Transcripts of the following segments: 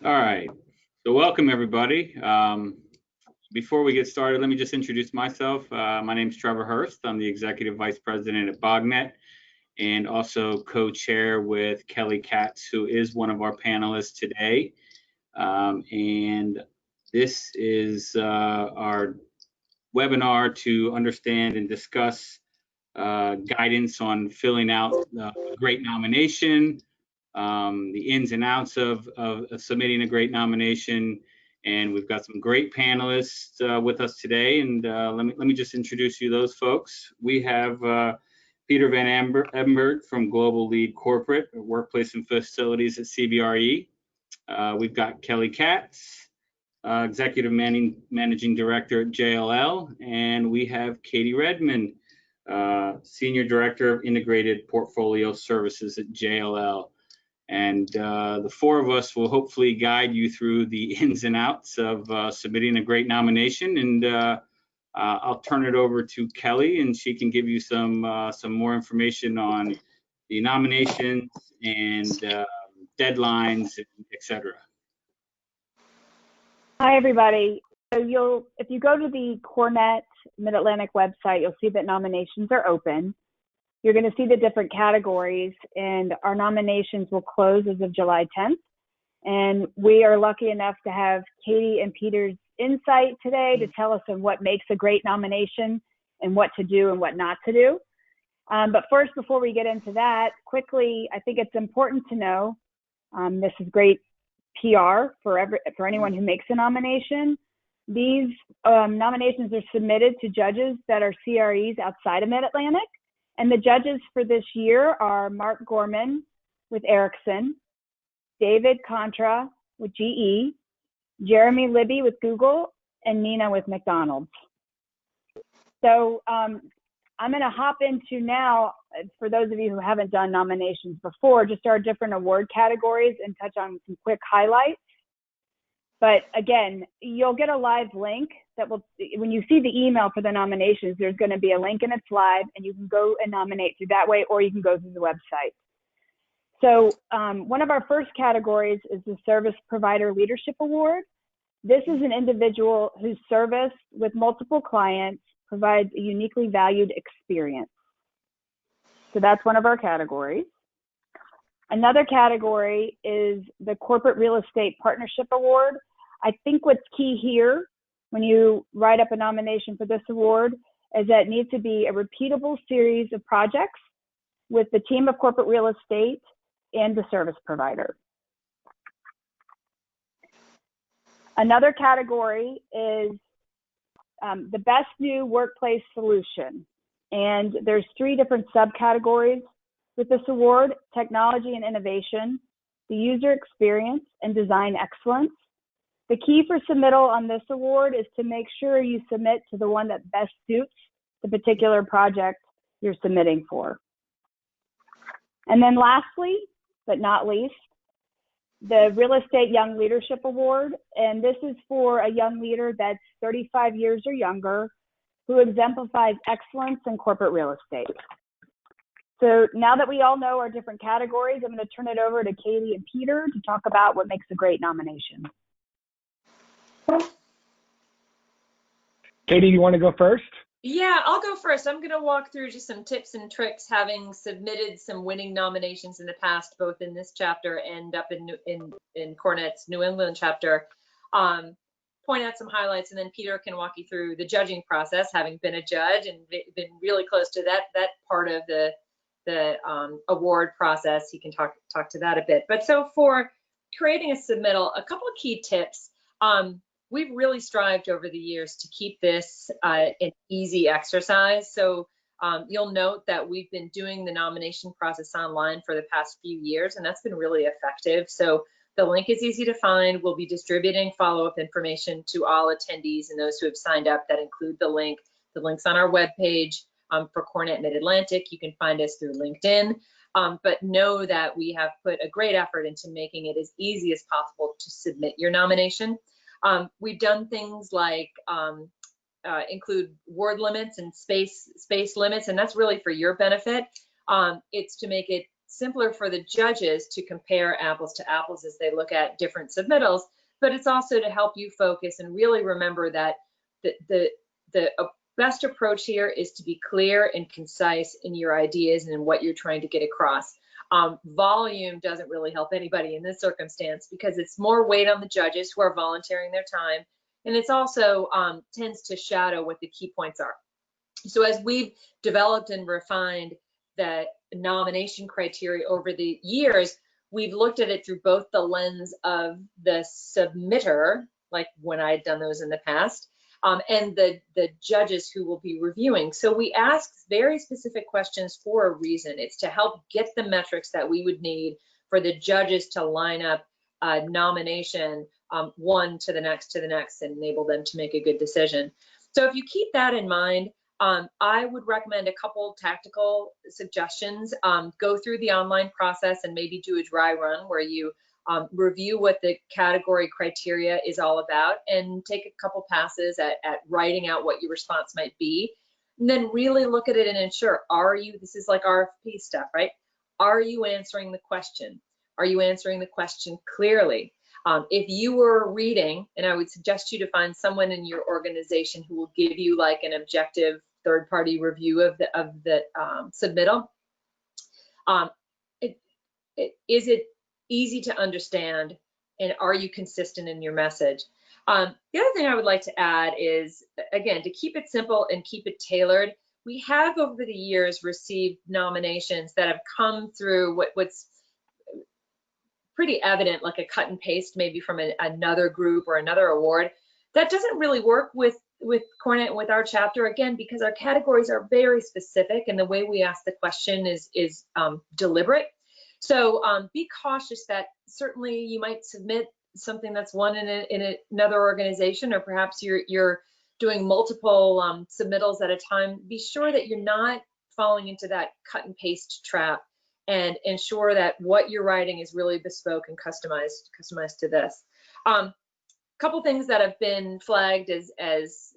All right. So welcome everybody. Before we get started, let me just introduce myself. My name is Trevor Hurst. I'm the Executive Vice President at Bognet and also co-chair with Kelly Katz, who is one of our panelists today. And this is our webinar to understand and discuss guidance on filling out a great nomination, the ins and outs of submitting a great nomination. And we've got some great panelists with us today. And let me just introduce you those folks. We have Peter Van Emberg from Global Lead Corporate Workplace and Facilities at CBRE. We've got Kelly Katz, Executive Managing Director at JLL. And we have Katie Redmond, Senior Director of Integrated Portfolio Services at JLL. And the four of us will hopefully guide you through the ins and outs of submitting a great nomination. And I'll turn it over to Kelly, and she can give you some more information on the nominations and deadlines, etc. Hi, everybody. So if you go to the CoreNet Mid-Atlantic website, you'll see that nominations are open. You're going to see the different categories, and our nominations will close as of July 10th. And we are lucky enough to have Katie and Peter's insight today to tell us on what makes a great nomination and what to do and what not to do. But first, before we get into that, quickly, I think it's important to know, this is great PR for anyone who makes a nomination. These nominations are submitted to judges that are CREs outside of Mid-Atlantic. And the judges for this year are Mark Gorman with Ericsson, David Contra with GE, Jeremy Libby with Google, and Nina with McDonald's. So I'm going to hop into now, for those of you who haven't done nominations before, just our different award categories and touch on some quick highlights. But again, you'll get a live link that will, when you see the email for the nominations, there's going to be a link and it's live, and you can go and nominate through that way, or you can go through the website. So one of our first categories is the Service Provider Leadership Award. This is an individual whose service with multiple clients provides a uniquely valued experience. So that's one of our categories. Another category is the Corporate Real Estate Partnership Award. I think what's key here when you write up a nomination for this award is that it needs to be a repeatable series of projects with the team of corporate real estate and the service provider. Another category is the Best New Workplace Solution. And there's 3 different subcategories with this award: technology and innovation, the user experience, and design excellence. The key for submittal on this award is to make sure you submit to the one that best suits the particular project you're submitting for. And then lastly, but not least, the Real Estate Young Leadership Award. And this is for a young leader that's 35 years or younger who exemplifies excellence in corporate real estate. So now that we all know our different categories, I'm going to turn it over to Katie and Peter to talk about what makes a great nomination. Katie, you want to go first? Yeah, I'll go first. I'm going to walk through just some tips and tricks, having submitted some winning nominations in the past, both in this chapter and up in CoreNet's New England chapter. Point out some highlights, and then Peter can walk you through the judging process, having been a judge and been really close to that part of the award process. He can talk to that a bit. But so for creating a submittal, a couple of key tips. We've really strived over the years to keep this an easy exercise. So you'll note that we've been doing the nomination process online for the past few years, and that's been really effective. So the link is easy to find. We'll be distributing follow-up information to all attendees and those who have signed up. That include the link. The link's on our webpage for CoreNet Mid-Atlantic. You can find us through LinkedIn. But know that we have put a great effort into making it as easy as possible to submit your nomination. We've done things like include word limits and space limits, and that's really for your benefit. It's to make it simpler for the judges to compare apples to apples as they look at different submittals, but it's also to help you focus and really remember that the best approach here is to be clear and concise in your ideas and in what you're trying to get across. Volume doesn't really help anybody in this circumstance because it's more weight on the judges who are volunteering their time, and it's also tends to shadow what the key points are. So as we've developed and refined the nomination criteria over the years, we've looked at it through both the lens of the submitter, like when I had done those in the past, and the judges who will be reviewing. So we ask very specific questions for a reason. It's to help get the metrics that we would need for the judges to line up a nomination one to the next and enable them to make a good decision. So if you keep that in mind, I would recommend a couple tactical suggestions. Go through the online process and maybe do a dry run where you review what the category criteria is all about and take a couple passes at writing out what your response might be. And then really look at it and ensure, this is like RFP stuff, right? Are you answering the question? Are you answering the question clearly? If you were reading, and I would suggest you to find someone in your organization who will give you like an objective third-party review of the submittal. Is it easy to understand, and are you consistent in your message? The other thing I would like to add is, again, to keep it simple and keep it tailored, we have over the years received nominations that have come through what's pretty evident, like a cut and paste maybe from another group or another award. That doesn't really work with CoreNet and with our chapter, again, because our categories are very specific and the way we ask the question is deliberate. So be cautious that certainly you might submit something that's won in another organization, or perhaps you're doing multiple submittals at a time. Be sure that you're not falling into that cut and paste trap, and ensure that what you're writing is really bespoke and customized to this. Couple things that have been flagged as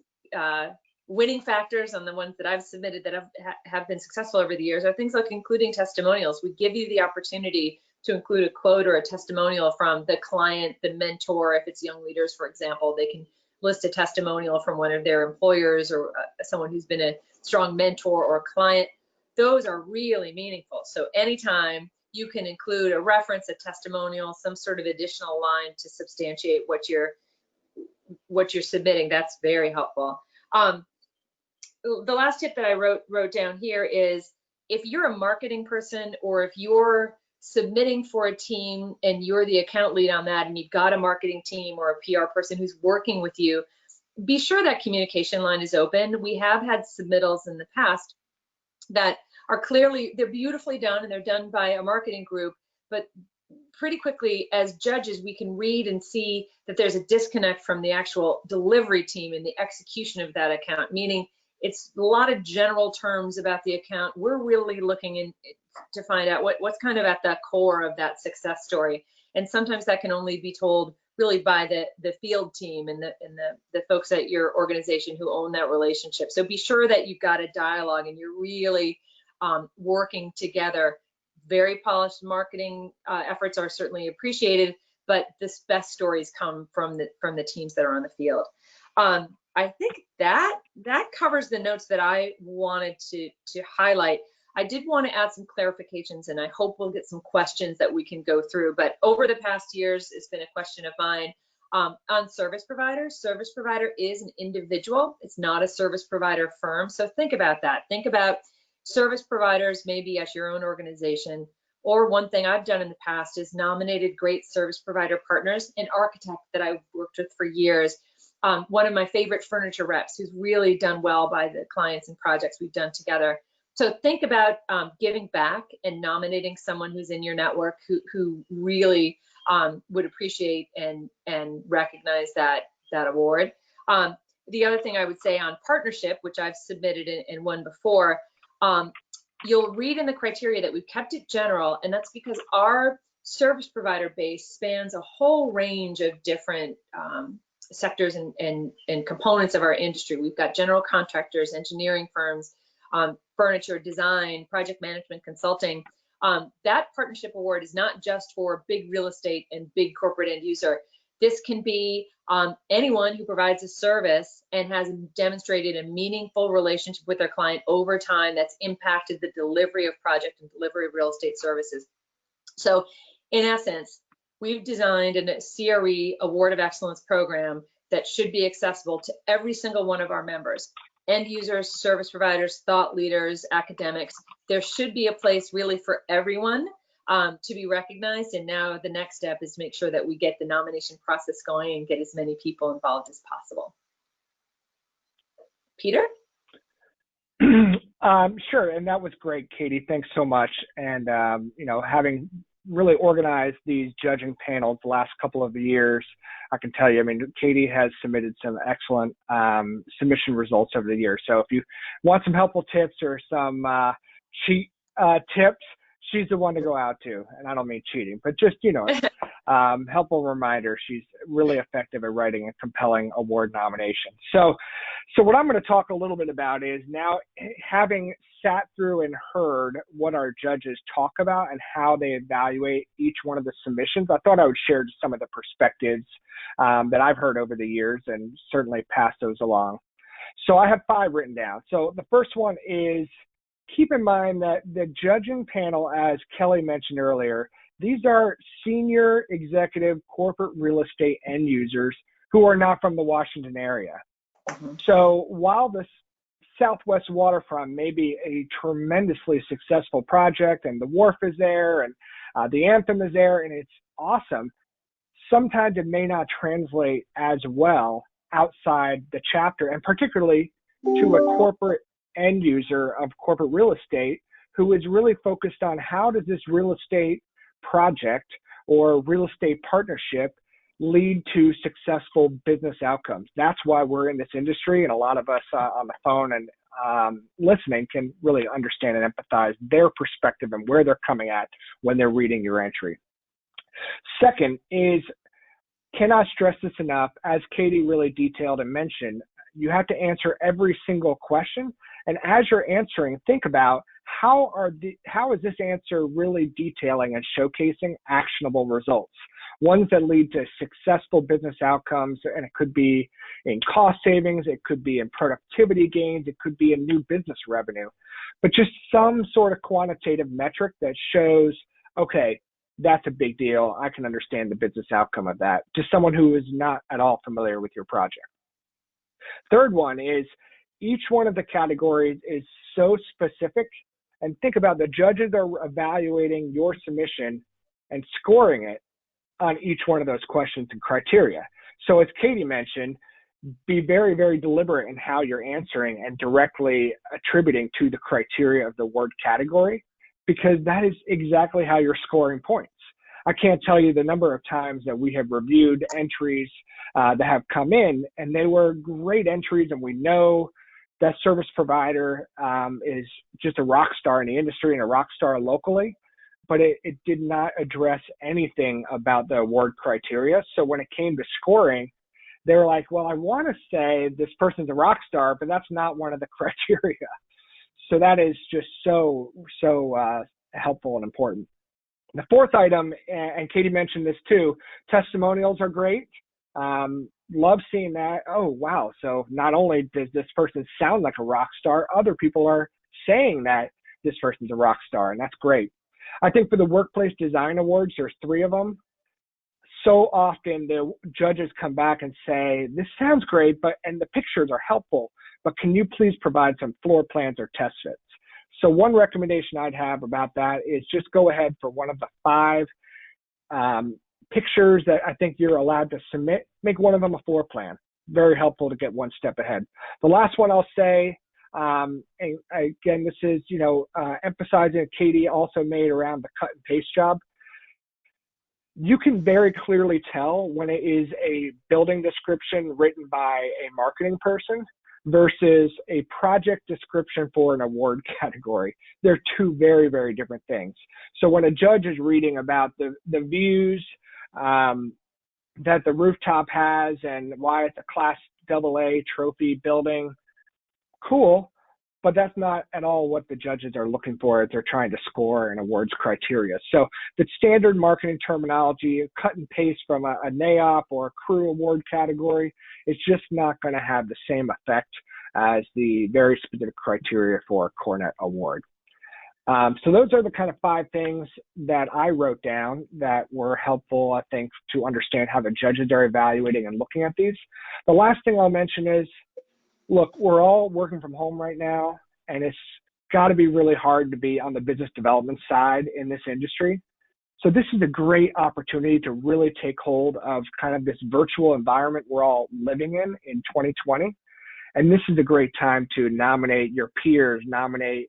winning factors on the ones that I've submitted that have been successful over the years are things like including testimonials. We give you the opportunity to include a quote or a testimonial from the client, the mentor. If it's young leaders, for example, they can list a testimonial from one of their employers or someone who's been a strong mentor or client. Those are really meaningful. So anytime you can include a reference, a testimonial, some sort of additional line to substantiate what you're submitting, that's very helpful. The last tip that I wrote down here is, if you're a marketing person or if you're submitting for a team and you're the account lead on that and you've got a marketing team or a PR person who's working with you, be sure that communication line is open. We have had submittals in the past that are clearly, they're beautifully done and they're done by a marketing group, but pretty quickly as judges, we can read and see that there's a disconnect from the actual delivery team and the execution of that account, meaning it's a lot of general terms about the account. We're really looking to find out what's kind of at the core of that success story. And sometimes that can only be told really by the field team and the folks at your organization who own that relationship. So be sure that you've got a dialogue and you're really working together. Very polished marketing efforts are certainly appreciated, but the best stories come from the teams that are on the field. I think that covers the notes that I wanted to highlight. I did want to add some clarifications, and I hope we'll get some questions that we can go through. But over the past years, it's been a question of mine on service providers. Service provider is an individual. It's not a service provider firm. So think about that. Think about service providers maybe at your own organization. Or one thing I've done in the past is nominated great service provider partners. An architect that I've worked with for years, one of my favorite furniture reps who's really done well by the clients and projects we've done together. So think about giving back and nominating someone who's in your network who really would appreciate and recognize that award. The other thing I would say on partnership, which I've submitted in one before, you'll read in the criteria that we've kept it general, and that's because our service provider base spans a whole range of different sectors and components of our industry. We've got general contractors, engineering firms, furniture design, project management, consulting. That partnership award is not just for big real estate and big corporate end user. This can be anyone who provides a service and has demonstrated a meaningful relationship with their client over time that's impacted the delivery of project and delivery of real estate services. So in essence, we've designed a CRE Award of Excellence program that should be accessible to every single one of our members, end users, service providers, thought leaders, academics. There should be a place really for everyone to be recognized. And now the next step is to make sure that we get the nomination process going and get as many people involved as possible. Peter? Sure, and that was great, Katie. Thanks so much. And, having really organized these judging panels the last couple of years, I can tell you, Katie has submitted some excellent submission results over the years. So if you want some helpful tips or some cheat tips, she's the one to go out to. And I don't mean cheating, but just, helpful reminder. She's really effective at writing a compelling award nomination. So what I'm going to talk a little bit about is now, having sat through and heard what our judges talk about and how they evaluate each one of the submissions, I thought I would share just some of the perspectives that I've heard over the years and certainly pass those along. So I have 5 written down. So the first one is, keep in mind that the judging panel, as Kelly mentioned earlier, these are senior executive corporate real estate end users who are not from the Washington area. Mm-hmm. So while the Southwest Waterfront may be a tremendously successful project and the wharf is there and the anthem is there and it's awesome, sometimes it may not translate as well outside the chapter, and particularly to a corporate end user of corporate real estate who is really focused on how does this real estate project or real estate partnership lead to successful business outcomes. That's why we're in this industry, and a lot of us on the phone and listening can really understand and empathize their perspective and where they're coming at when they're reading your entry. Second is, cannot stress this enough, as Katie really detailed and mentioned, you have to answer every single question. And as you're answering, think about how is this answer really detailing and showcasing actionable results, ones that lead to successful business outcomes. And it could be in cost savings, it could be in productivity gains, it could be in new business revenue, but just some sort of quantitative metric that shows, okay, that's a big deal. I can understand the business outcome of that, to someone who is not at all familiar with your project. Third one is, each one of the categories is so specific, and think about, the judges are evaluating your submission and scoring it on each one of those questions and criteria. So as Katie mentioned, be very, very deliberate in how you're answering and directly attributing to the criteria of the word category, because that is exactly how you're scoring points. I can't tell you the number of times that we have reviewed entries that have come in, and they were great entries, and we know that service provider is just a rock star in the industry and a rock star locally, but it did not address anything about the award criteria. So when it came to scoring, they were like, well, I want to say this person's a rock star, but that's not one of the criteria. So that is just so helpful and important. The fourth item, and Katie mentioned this too, testimonials are great. Love seeing that. Oh, wow. So not only does this person sound like a rock star, other people are saying that this person's a rock star, and that's great. I think for the Workplace Design Awards, there's 3 of them. So often the judges come back and say, this sounds great, and the pictures are helpful, but can you please provide some floor plans or test fits? So one recommendation I'd have about that is just go ahead for one of the 5 pictures that I think you're allowed to submit. Make one of them a floor plan. Very helpful to get one step ahead. The last one I'll say, and again, this is, emphasizing Katie also made around the cut and paste job. You can very clearly tell when it is a building description written by a marketing person versus a project description for an award category. They're 2 very, very different things. So when a judge is reading about the views that the rooftop has and why it's a Class AA trophy building, cool. but that's not at all what the judges are looking for as they're trying to score an awards criteria. So the standard marketing terminology, cut and paste from a NAIOP or a crew award category, is just not going to have the same effect as the very specific criteria for a Cornet award. So those are the kind of 5 things that I wrote down that were helpful, I think, to understand how the judges are evaluating and looking at these. The last thing I'll mention is, look, we're all working from home right now, and it's got to be really hard to be on the business development side in this industry. So this is a great opportunity to really take hold of kind of this virtual environment we're all living in 2020. And this is a great time to nominate your peers, nominate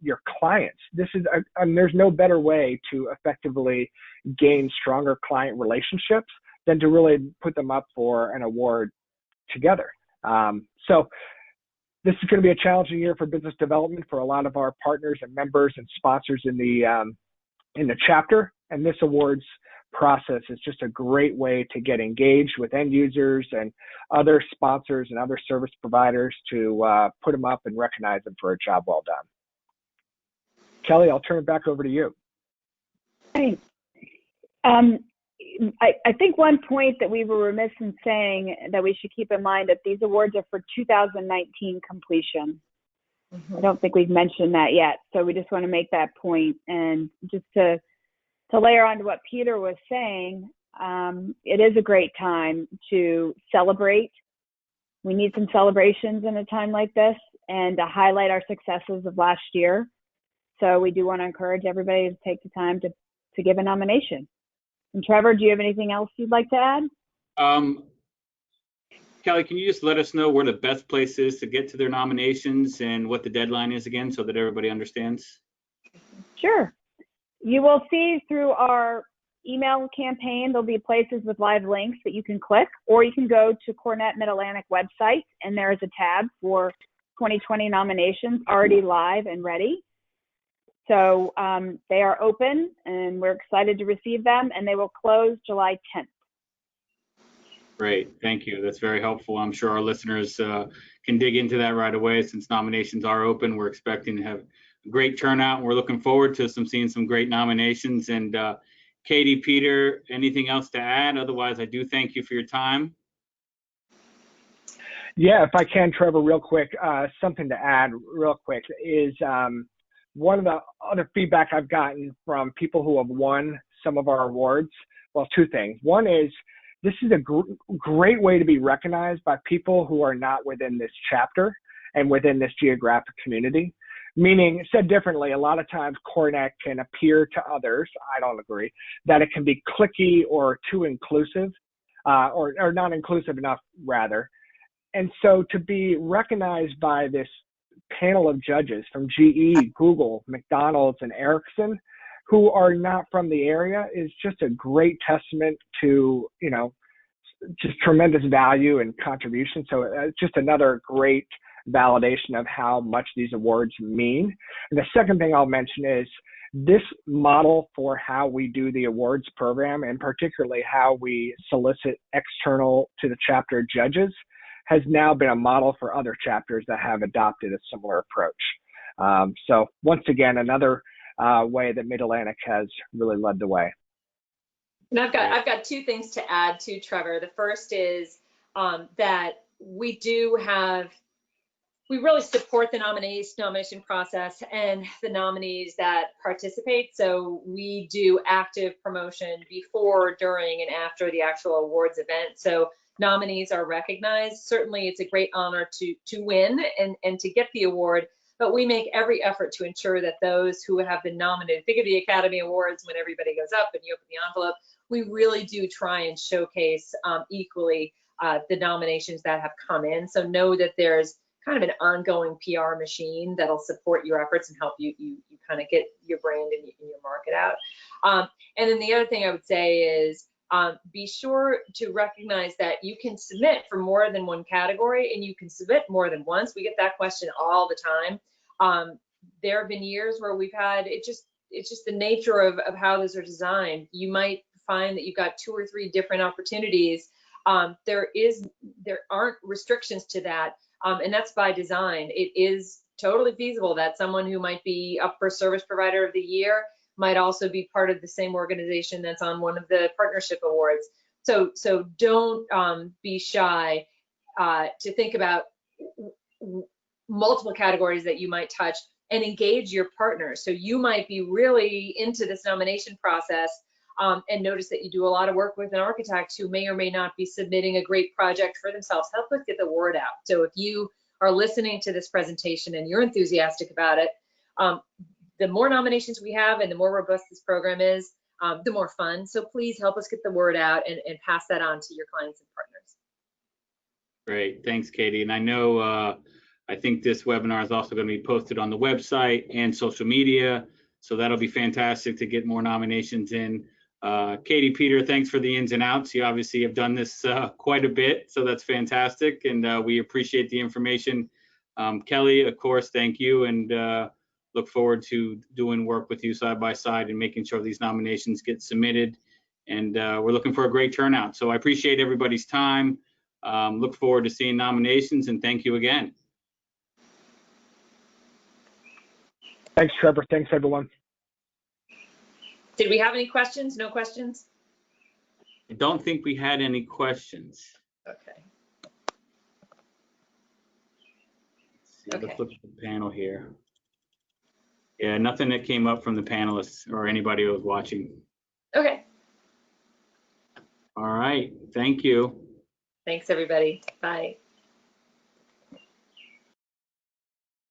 your clients. There's no better way to effectively gain stronger client relationships than to really put them up for an award together. So this is going to be a challenging year for business development for a lot of our partners and members and sponsors in the chapter. And this awards process is just a great way to get engaged with end users and other sponsors and other service providers to put them up and recognize them for a job well done. Kelly, I'll turn it back over to you. Thanks. I think one point that we were remiss in saying that we should keep in mind that these awards are for 2019 completion. I don't think we've mentioned that yet. So we just want to make that point. And just to layer on to what Peter was saying, it is a great time to celebrate. We need some celebrations in a time like this and to highlight our successes of last year. So we do want to encourage everybody to take the time to give a nomination. And Trevor, do you have anything else you'd like to add? Kelly, can you just let us know where the best place is to get to their nominations and what the deadline is again so that everybody understands? Sure. You will see through our email campaign, there'll be places with live links that you can click, or you can go to Cornet Mid-Atlantic website, and there is a tab for 2020 nominations already live and ready. So they are open, and we're excited to receive them, and they will close July 10th. Great, thank you. That's very helpful. I'm sure our listeners can dig into that right away since nominations are open. We're expecting to have a great turnout, and we're looking forward to seeing some great nominations. And Katie, Peter, anything else to add? Otherwise, I do thank you for your time. Yeah, if I can, Trevor, real quick, something to add real quick is one of the other feedback I've gotten from people who have won some of our awards. Well, 2 things. One is this is a great way to be recognized by people who are not within this chapter and within this geographic community. Meaning, said differently, a lot of times Cornet can appear to others, I don't agree, that it can be cliquey or too inclusive, or not inclusive enough, rather. And so to be recognized by this panel of judges from GE, Google, McDonald's, and Ericsson, who are not from the area, is just a great testament to, just tremendous value and contribution. So it's just another great validation of how much these awards mean. And the second thing I'll mention is this model for how we do the awards program, and particularly how we solicit external to the chapter judges, has now been a model for other chapters that have adopted a similar approach. So once again, another way that Mid-Atlantic has really led the way. And I've got 2 things to add to Trevor. The first is that we really support the nomination process and the nominees that participate. So we do active promotion before, during, and after the actual awards event. So nominees are recognized. Certainly it's a great honor to win and to get the award, but we make every effort to ensure that those who have been nominated, think of the Academy Awards when everybody goes up and you open the envelope, we really do try and showcase equally the nominations that have come in. So know that there's kind of an ongoing PR machine that'll support your efforts and help you kind of get your brand and your market out. And then the other thing I would say is be sure to recognize that you can submit for more than one category, and you can submit more than once. We get that question all the time. There have been years where we've had, it's just the nature of how those are designed. You might find that you've got 2 or 3 different opportunities. There aren't restrictions to that, And that's by design. It is totally feasible that someone who might be up for Service Provider of the Year might also be part of the same organization that's on one of the partnership awards. So don't be shy to think about multiple categories that you might touch, and engage your partners. So you might be really into this nomination process and notice that you do a lot of work with an architect who may or may not be submitting a great project for themselves. Help us get the word out. So if you are listening to this presentation and you're enthusiastic about it, the more nominations we have and the more robust this program is, the more fun. So please help us get the word out and pass that on to your clients and partners. Great, thanks, Katie. And I know, I think this webinar is also going to be posted on the website and social media. So that'll be fantastic to get more nominations in. Katie, Peter, thanks for the ins and outs. You obviously have done this quite a bit, so that's fantastic. And we appreciate the information. Kelly, of course, thank you. And look forward to doing work with you side by side and making sure these nominations get submitted. And we're looking for a great turnout. So I appreciate everybody's time. Look forward to seeing nominations, and thank you again. Thanks, Trevor. Thanks, everyone. Did we have any questions? No questions? I don't think we had any questions. Okay. Let's look at the panel here. Yeah, nothing that came up from the panelists or anybody who was watching. Okay. All right, thank you. Thanks, everybody. Bye.